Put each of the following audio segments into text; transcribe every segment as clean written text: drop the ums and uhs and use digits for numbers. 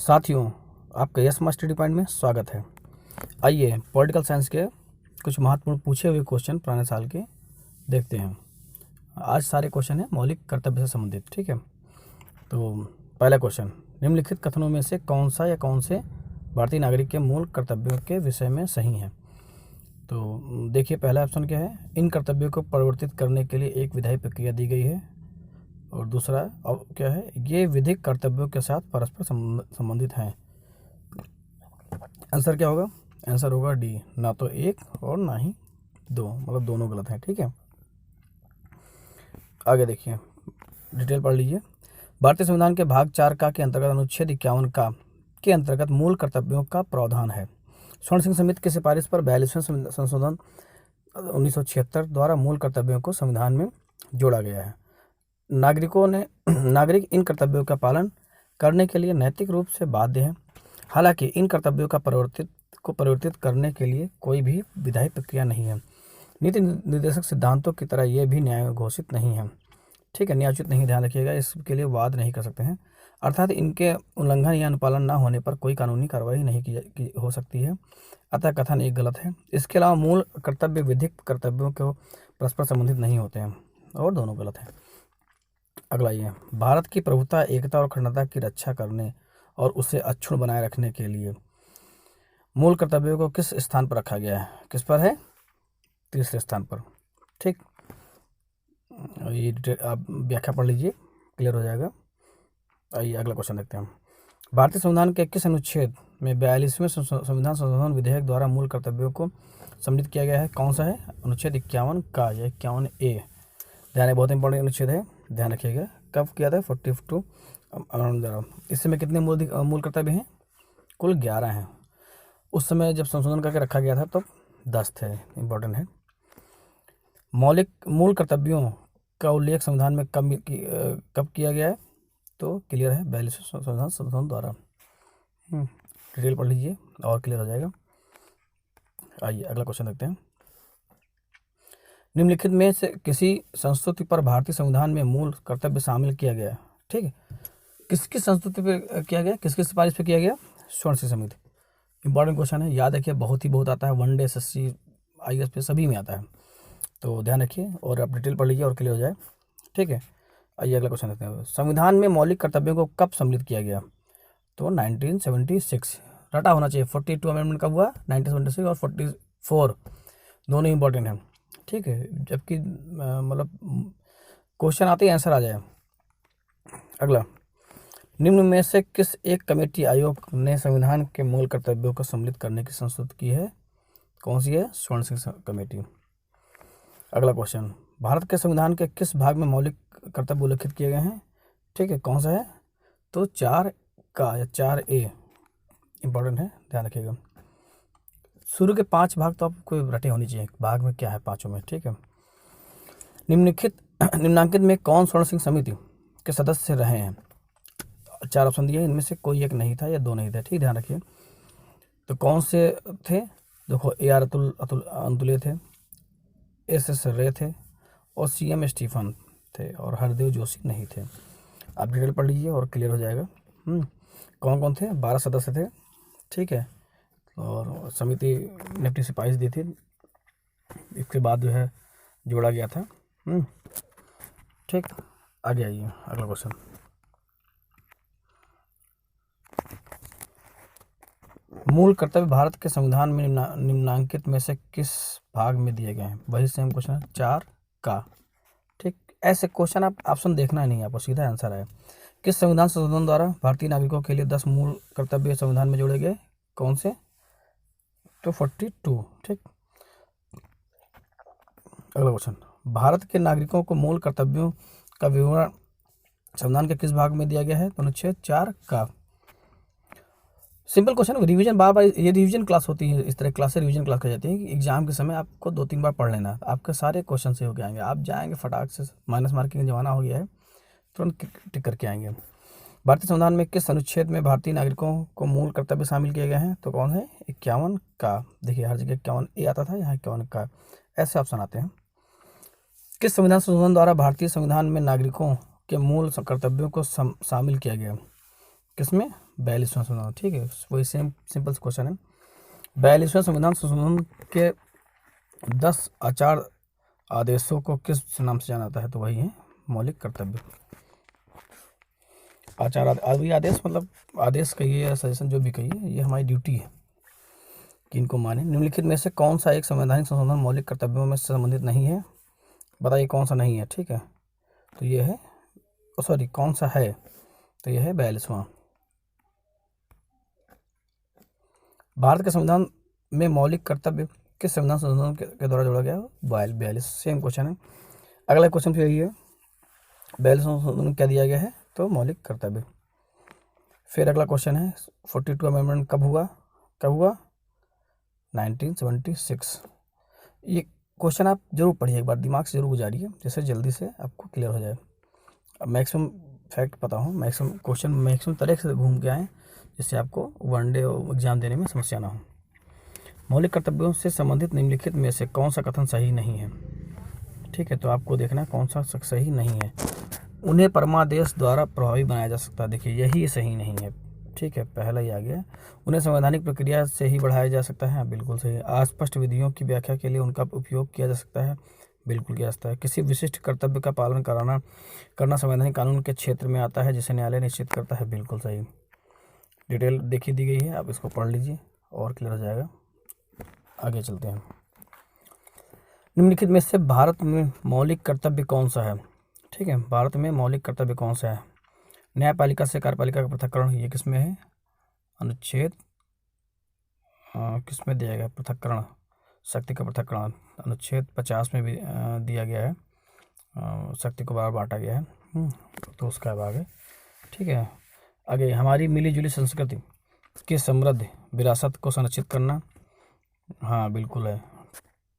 साथियों, आपका yes master study point में स्वागत है। आइए पॉलिटिकल साइंस के कुछ महत्वपूर्ण पूछे हुए क्वेश्चन पुराने साल के देखते हैं। आज सारे क्वेश्चन हैं मौलिक कर्तव्य से संबंधित। ठीक है, तो पहला क्वेश्चन, निम्नलिखित कथनों में से कौन सा या कौन से भारतीय नागरिक के मूल कर्तव्यों के विषय में सही है। तो देखिए, पहला ऑप्शन क्या है, इन कर्तव्यों को परिवर्तित करने के लिए एक विधायी प्रक्रिया दी गई है। और दूसरा क्या है, ये विधिक कर्तव्यों के साथ परस्पर संबंधित हैं। आंसर क्या होगा, आंसर होगा डी, ना तो एक और ना ही दो, मतलब दोनों गलत हैं। ठीक है, आगे देखिए, डिटेल पढ़ लीजिए। भारतीय संविधान के भाग 4 का के अंतर्गत अनुच्छेद 51 का के अंतर्गत मूल कर्तव्यों का प्रावधान है। स्वर्ण सिंह समिति की सिफारिश पर 42वें संशोधन 1976 द्वारा मूल कर्तव्यों को संविधान में जोड़ा गया है। नागरिक इन कर्तव्यों का पालन करने के लिए नैतिक रूप से बाध्य है। हालांकि इन कर्तव्यों का परिवर्तित करने के लिए कोई भी विधायी प्रक्रिया नहीं है। नीति निर्देशक सिद्धांतों की तरह ये भी न्याय घोषित नहीं है। ठीक है, न्यायोचित नहीं, ध्यान रखिएगा, इसके लिए वाद नहीं कर सकते हैं। अर्थात इनके उल्लंघन या अनुपालन न होने पर कोई कानूनी कार्रवाई नहीं हो सकती है। अतः कथन एक गलत है। इसके अलावा मूल कर्तव्य विधिक कर्तव्यों को परस्पर संबंधित नहीं होते हैं, और दोनों गलत हैं। अगला ये, भारत की प्रभुता, एकता और अखंडता की रक्षा करने और उसे अक्षुण्ण बनाए रखने के लिए मूल कर्तव्यों को किस स्थान पर रखा गया है। किस पर है, तीसरे स्थान पर। ठीक, ये आप व्याख्या पढ़ लीजिए, क्लियर हो जाएगा। आइए अगला क्वेश्चन देखते हैं। भारतीय संविधान के किस अनुच्छेद में 42वें संविधान संशोधन विधेयक द्वारा मूल कर्तव्यों को सम्मिलित किया गया है। कौन सा है, अनुच्छेद 51 का या 51A। ध्यान, बहुत इंपॉर्टेंट अनुच्छेद है, ध्यान रखिएगा। कब किया था, 42 द्वारा। इस समय कितने मूल कर्तव्य हैं, कुल 11 हैं। उस समय जब संशोधन करके रखा गया था तब 10 थे, इंपॉर्टेंट है। मूल कर्तव्यों का उल्लेख संविधान में कब किया गया है, तो क्लियर है, 42वें संविधान संशोधन द्वारा। डिटेल पढ़ लीजिए और क्लियर हो जाएगा। आइए अगला क्वेश्चन देखते हैं। निम्नलिखित में से किसी संस्तुति पर भारतीय संविधान में मूल कर्तव्य शामिल किया गया है। ठीक है, किसकी संस्तुति पे किया गया, किसकी सिफारिश पे किया गया, स्वर्ण सिंह समिति। इंपॉर्टेंट क्वेश्चन है, याद रखिए, बहुत आता है, वनडे SSC IAS पे सभी में आता है, तो ध्यान रखिए और आप डिटेल पढ़ लीजिए और क्लियर हो जाए। ठीक है, आइए अगला क्वेश्चन देखते हैं। संविधान में मौलिक कर्तव्यों को कब सम्मिलित किया गया, तो 1976। रटा होना चाहिए, 42 अमेंडमेंट कब हुआ, 1976, और 44 दोनों इंपॉर्टेंट हैं। ठीक है, जबकि मतलब क्वेश्चन आते ही आंसर आ जाए। अगला, निम्न में से किस एक कमेटी आयोग ने संविधान के मूल कर्तव्यों को सम्मिलित करने की संस्तुति की है। कौन सी है, स्वर्ण सिंह कमेटी। अगला क्वेश्चन, भारत के संविधान के किस भाग में मौलिक कर्तव्य उल्लिखित किए गए हैं। ठीक है, कौन सा है, तो 4 का या 4A, इंपॉर्टेंट है, ध्यान रखिएगा। शुरू के 5 भाग तो आपको रटे होनी चाहिए, भाग में क्या है पांचों में। ठीक है, निम्नांकित में कौन स्वर्ण सिंह समिति के सदस्य रहे हैं। 4 ऑप्शन दिए, इनमें से कोई एक नहीं था या 2 नहीं थे। ठीक, ध्यान रखिए। तो कौन से थे, देखो, AR अंतुले थे, SS रे थे, और CM स्टीफन थे, और हरदेव जोशी नहीं थे। आप डिटेल पढ़ लीजिए और क्लियर हो जाएगा। कौन कौन थे, 12 सदस्य थे। ठीक है, और समिति ने अपनी सिफारिश दी थी, इसके बाद जो है जोड़ा गया था। ठीक, आगे आइए अगला क्वेश्चन। मूल कर्तव्य भारत के संविधान में निम्नांकित में से किस भाग में दिए गए हैं। वही सेम क्वेश्चन है, 4 का। ठीक, ऐसे क्वेश्चन आप ऑप्शन देखना ही नहीं, आपको सीधा आंसर है। किस संविधान संशोधन द्वारा भारतीय नागरिकों के लिए 10 मूल कर्तव्य संविधान में जोड़े गए, कौन से, तो 42। ठीक, अगला क्वेश्चन, भारत के नागरिकों को मूल कर्तव्यों का विवरण संविधान के किस भाग में दिया गया है, तो अनुच्छेद 4 का। सिंपल क्वेश्चन, रिवीजन बार बार, ये रिवीजन क्लास होती है, इस तरह क्लास से रिवीजन क्लास कर जाती है कि एग्जाम के समय आपको 2-3 बार पढ़ लेना, आपके सारे क्वेश्चन से होके आएंगे। आप जाएंगे फटाक से, माइनस मार्किंग का जमाना हो गया है, तुरंत टिक करके आएंगे। भारतीय संविधान में किस अनुच्छेद में भारतीय नागरिकों को मूल कर्तव्य शामिल किए गए हैं, तो कौन है, 51 का। देखिए, हर जगह 51A आता था, यहाँ 51 का, ऐसे ऑप्शन आते हैं। किस संविधान संशोधन द्वारा भारतीय संविधान में नागरिकों के मूल कर्तव्यों को शामिल किया गया, किसमें? 42वां संविधान। ठीक है, वही सेम सिंपल क्वेश्चन है। 42वां संविधान संशोधन के 10 आचार आदेशों को किस नाम से जाना जाता है? तो वही है मौलिक कर्तव्य। आचार आदेश मतलब आदेश कहिए या सजेशन जो भी कहिए, ये हमारी ड्यूटी है कि इनको माने। निम्नलिखित में से कौन सा एक संवैधानिक संशोधन मौलिक कर्तव्यों में संबंधित नहीं है? बताइए कौन सा नहीं है। ठीक है, तो ये है, सॉरी कौन सा है, तो ये है 42वां। भारत के संविधान में मौलिक कर्तव्य किस संविधान संशोधन के द्वारा जोड़ा गया? 42। सेम क्वेश्चन है। अगला क्वेश्चन फिर यही है, 42वां संशोधन क्या दिया गया है? तो मौलिक कर्तव्य। फिर अगला क्वेश्चन है 42 अमेंडमेंट कब हुआ? 1976। ये क्वेश्चन आप जरूर पढ़िए, एक बार दिमाग से जरूर गुजारिए, जिससे जल्दी से आपको क्लियर हो जाए। अब मैक्सिमम फैक्ट पता हो, मैक्सिमम क्वेश्चन मैक्सिमम तरह से घूम के आए, जिससे आपको वनडे एग्जाम देने में समस्या ना हो। मौलिक कर्तव्यों से संबंधित निम्नलिखित में से कौन सा कथन सही नहीं है? ठीक है, तो आपको देखना है कौन सा सही नहीं है। उन्हें परमादेश द्वारा प्रभावी बनाया जा सकता है। देखिए यही सही नहीं है। ठीक है, पहला ही आ गया। उन्हें संवैधानिक प्रक्रिया से ही बढ़ाया जा सकता है। बिल्कुल सही। अस्पष्ट विधियों की व्याख्या के लिए उनका उपयोग किया जा सकता है। बिल्कुल किया जा सकता है। किसी विशिष्ट कर्तव्य का पालन करना संवैधानिक कानून के क्षेत्र में आता है, जिसे न्यायालय निश्चित करता है। बिल्कुल सही। डिटेल देखी दी गई है, आप इसको पढ़ लीजिए और क्लियर हो जाएगा। आगे चलते हैं। निम्नलिखित में से भारत में मौलिक कर्तव्य कौन सा है? ठीक है, भारत में मौलिक कर्तव्य कौन सा है? न्यायपालिका से कार्यपालिका का पृथक्करण, ये किस में है? अनुच्छेद किस में दिया गया? पृथक्करण, शक्ति का पृथक्करण अनुच्छेद 50 में भी दिया गया है। शक्ति को बार बांटा गया है, तो उसका भाग है। ठीक है, आगे हमारी मिलीजुली संस्कृति की समृद्ध विरासत को संरक्षित करना। हाँ बिल्कुल है,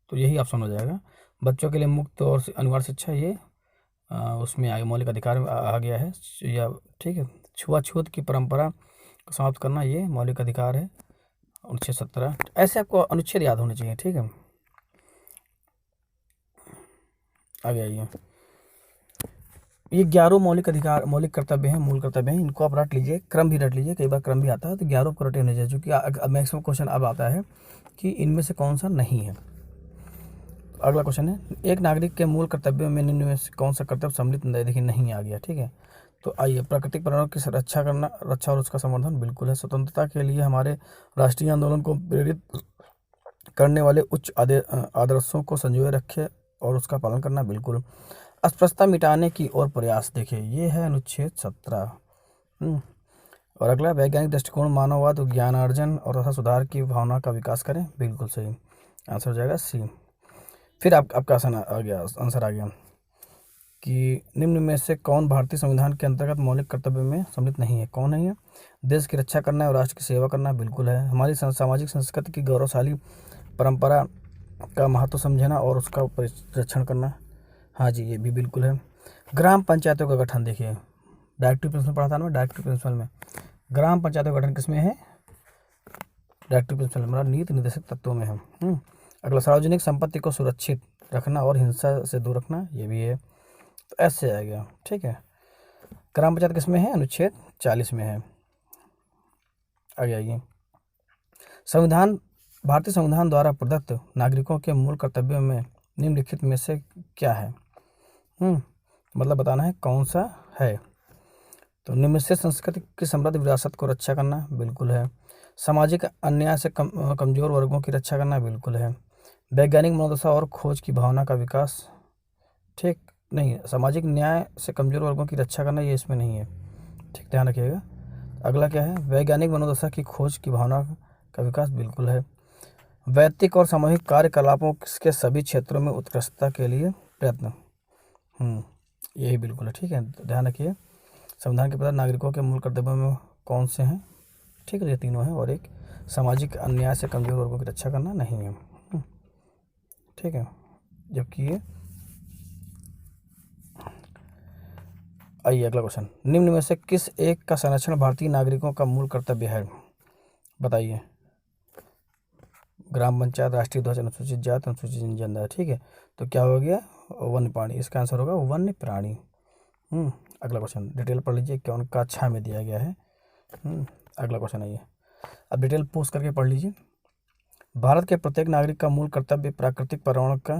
तो यही ऑप्शन हो जाएगा। बच्चों के लिए मुक्त और अनिवार्य शिक्षा, ये उसमें आगे मौलिक अधिकार में आ गया है या ठीक है। छुआछूत की परंपरा को समाप्त करना, ये मौलिक अधिकार है, अनुच्छेद 17। ऐसे आपको अनुच्छेद याद होने चाहिए। ठीक है, आगे आइए। ये 11 मौलिक कर्तव्य हैं, मूल कर्तव्य हैं। इनको आप रट लीजिए, क्रम भी रट लीजिए, कई बार क्रम भी आता है, तो 11 को रटे होने चाहिए। क्योंकि मैक्सिमम क्वेश्चन अब आता है कि इनमें से कौन सा नहीं है। अगला क्वेश्चन है, एक नागरिक के मूल कर्तव्यों में निम्न में से कौन सा कर्तव्य सम्मिलित नहीं? देखिए नहीं आ गया। ठीक है, तो आइए, प्राकृतिक पर्यावरण की रक्षा और उसका संवर्धन। बिल्कुल है। स्वतंत्रता के लिए हमारे राष्ट्रीय आंदोलन को प्रेरित करने वाले उच्च आदर्शों को संजोए रखे और उसका पालन करना। बिल्कुल। अस्पृश्यता मिटाने की ओर प्रयास, देखिए ये है अनुच्छेद 17। और अगला, वैज्ञानिक दृष्टिकोण मानववाद ज्ञानार्जन और तथा सुधार की भावना का विकास करें। बिल्कुल सही, आंसर हो जाएगा सी। फिर आपका आंसर आ गया कि निम्न में से कौन भारतीय संविधान के अंतर्गत मौलिक कर्तव्य में सम्मिलित नहीं है? कौन नहीं है? देश की रक्षा करना और राष्ट्र की सेवा करना। बिल्कुल है। हमारी सामाजिक संस्कृति की गौरवशाली परंपरा का महत्व समझना और उसका परिरक्षण करना। हाँ जी, ये भी बिल्कुल है। ग्राम पंचायतों का गठन, देखिए डायरेक्टिव प्रिंसिपल पढ़ा था ना, डायरेक्टिव प्रिंसिपल में ग्राम पंचायतों का गठन किसमें है? डायरेक्टिव प्रिंसिपल मतलब नीति निर्देशक तत्वों में है। अगला, सार्वजनिक संपत्ति को सुरक्षित रखना और हिंसा से दूर रखना, ये भी है, तो ऐसे आ गया। ठीक है, ग्राम पंचायत किसमें है? अनुच्छेद 40 में है। आगे आइए। भारतीय संविधान द्वारा प्रदत्त नागरिकों के मूल कर्तव्यों में निम्नलिखित में से क्या है? मतलब बताना है कौन सा है। तो निम्न से संस्कृति की समृद्ध विरासत को रक्षा करना। बिल्कुल है। सामाजिक अन्याय से कमजोर वर्गों की रक्षा करना। बिल्कुल है। वैज्ञानिक मनोदशा और खोज की भावना का विकास, ठीक नहीं, सामाजिक न्याय से कमजोर वर्गों की रक्षा करना, ये इसमें नहीं है। ठीक, ध्यान रखिएगा। अगला क्या है? वैज्ञानिक मनोदशा की खोज की भावना का विकास। बिल्कुल है। वैयक्तिक और सामूहिक कार्यकलापों के सभी क्षेत्रों में उत्कृष्टता के लिए प्रयत्न, यही बिल्कुल है। ठीक है, ध्यान रखिए। संविधान के प्रति नागरिकों के मूल कर्तव्यों में कौन से हैं? ठीक है, ये तीनों हैं। और एक सामाजिक अन्याय से कमजोर वर्गों की रक्षा करना नहीं है। ठीक है, जबकि ये आइए अगला क्वेश्चन, निम्न में से किस एक का संरक्षण भारतीय नागरिकों का मूल कर्तव्य है? बताइए। ग्राम पंचायत, राष्ट्रीय ध्वज, अनुसूचित जाति, अनुसूचित जनजाति। ठीक है, तो क्या हो गया? वन्य प्राणी। इसका आंसर होगा वन्य प्राणी। अगला क्वेश्चन डिटेल पढ़ लीजिए, कौन का अच्छा में दिया गया है। अगला क्वेश्चन है ये, अब डिटेल पोस्ट करके पढ़ लीजिए। भारत के प्रत्येक नागरिक का मूल कर्तव्य प्राकृतिक पर्यावरण का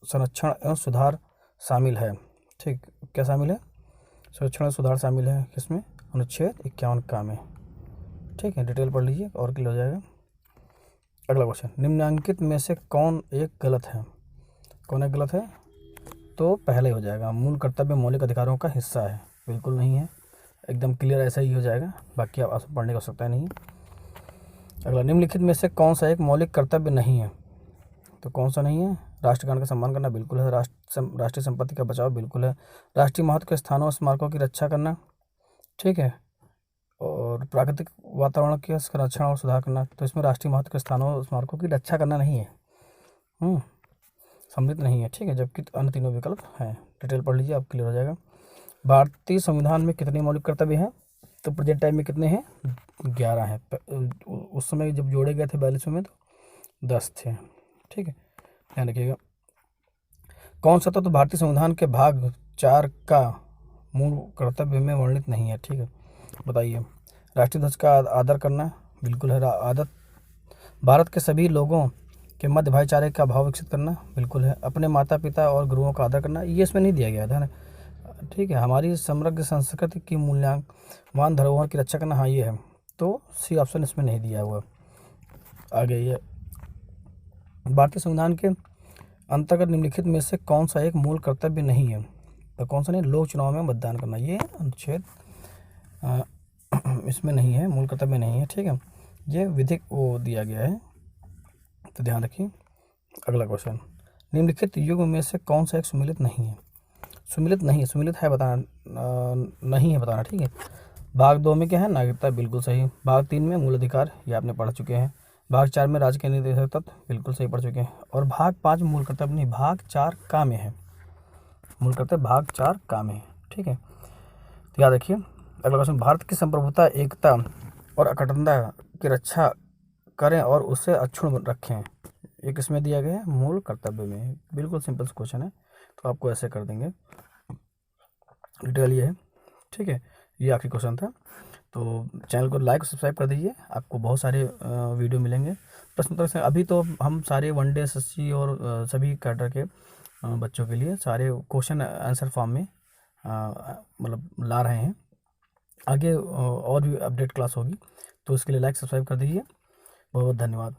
संरक्षण एवं सुधार शामिल है। ठीक, क्या शामिल है? संरक्षण और सुधार शामिल है किसमें? अनुच्छेद 51 का में। ठीक है, डिटेल पढ़ लीजिए और क्लियर हो जाएगा। अगला क्वेश्चन, निम्नलिखित में से कौन एक गलत है? कौन एक गलत है? तो पहले हो जाएगा, मूल कर्तव्य मौलिक अधिकारों का हिस्सा है। बिल्कुल नहीं है, एकदम क्लियर ऐसा ही हो जाएगा, बाकी आप पढ़ने की आवश्यकता नहीं है। अगला, निम्नलिखित में से कौन सा एक मौलिक कर्तव्य नहीं है? तो कौन सा नहीं है? राष्ट्रगान का सम्मान करना बिल्कुल है। राष्ट्रीय संपत्ति का बचाव बिल्कुल है। राष्ट्रीय महत्व के स्थानों और स्मारकों की रक्षा करना, ठीक है। और प्राकृतिक वातावरण के संरक्षण और सुधार करना, तो इसमें राष्ट्रीय महत्व के स्थानों और स्मारकों की रक्षा करना नहीं है, सम्मिलित नहीं है, ठीक है। जबकि अन्य तीनों विकल्प हैं। डिटेल पढ़ लीजिए, अब क्लियर हो जाएगा। भारतीय संविधान में कितने मौलिक कर्तव्य हैं? तो प्रेजेंट टाइम में कितने हैं? 11 हैं। उस समय जब जोड़े गए थे 42 में तो 10 थे, ठीक है, ध्यान रखिएगा। कौन सा तत्व भारतीय संविधान के भाग 4 का मूल कर्तव्य में वर्णित नहीं है? ठीक है, बताइए। राष्ट्रीय ध्वज का आदर करना बिल्कुल है। आदत भारत के सभी लोगों के मध्य भाईचारे का भाव विकसित करना बिल्कुल है। अपने माता पिता और गुरुओं का आदर करना, ये इसमें नहीं दिया गया था, ठीक है। हमारी समृद्ध संस्कृति की मूल्यवान धरोहर की रक्षा करना, हाँ ये है, तो सी ऑप्शन इसमें नहीं दिया हुआ। आगे ये, भारतीय संविधान के अंतर्गत निम्नलिखित में से कौन सा एक मूल कर्तव्य नहीं है? तो कौन सा नहीं? लोक चुनाव में मतदान करना, ये अनुच्छेद इसमें नहीं है, मूल कर्तव्य नहीं है, ठीक है। ये विधिक वो दिया गया है, तो ध्यान रखिए। अगला क्वेश्चन, निम्नलिखित युग में से कौन सा एक सुमिलित नहीं है? सुमिलित नहीं है, सुमिलित है बताना, नहीं है बताना, ठीक है। भाग 2 में क्या है? नागरिकता, बिल्कुल सही। भाग 3 में मूल अधिकार, ये आपने पढ़ चुके हैं। भाग 4 में राज्य के निर्देशक तत्व, बिल्कुल सही पढ़ चुके हैं। और भाग 5 में मूल कर्तव्य नहीं, भाग 4 का में है, मूल कर्तव्य भाग 4 का में है, ठीक है, तो याद रखिए। अगला क्वेश्चन, भारत की संप्रभुता, एकता और अखंडता की रक्षा करें और उसे अक्षुण्ण रखें, ये किसमें दिया गया है? मूल कर्तव्य में। बिल्कुल सिंपल क्वेश्चन है, तो आपको ऐसे कर देंगे। डिटेल ये है, ठीक है। ये आखिरी क्वेश्चन था, तो चैनल को लाइक और सब्सक्राइब कर दीजिए, आपको बहुत सारे वीडियो मिलेंगे प्रश्न उत्तर से। अभी तो हम सारे वनडे एसएससी और सभी कैडर के बच्चों के लिए सारे क्वेश्चन आंसर फॉर्म में मतलब ला रहे हैं। आगे और भी अपडेट क्लास होगी, तो इसके लिए लाइक सब्सक्राइब कर दीजिए। बहुत बहुत धन्यवाद।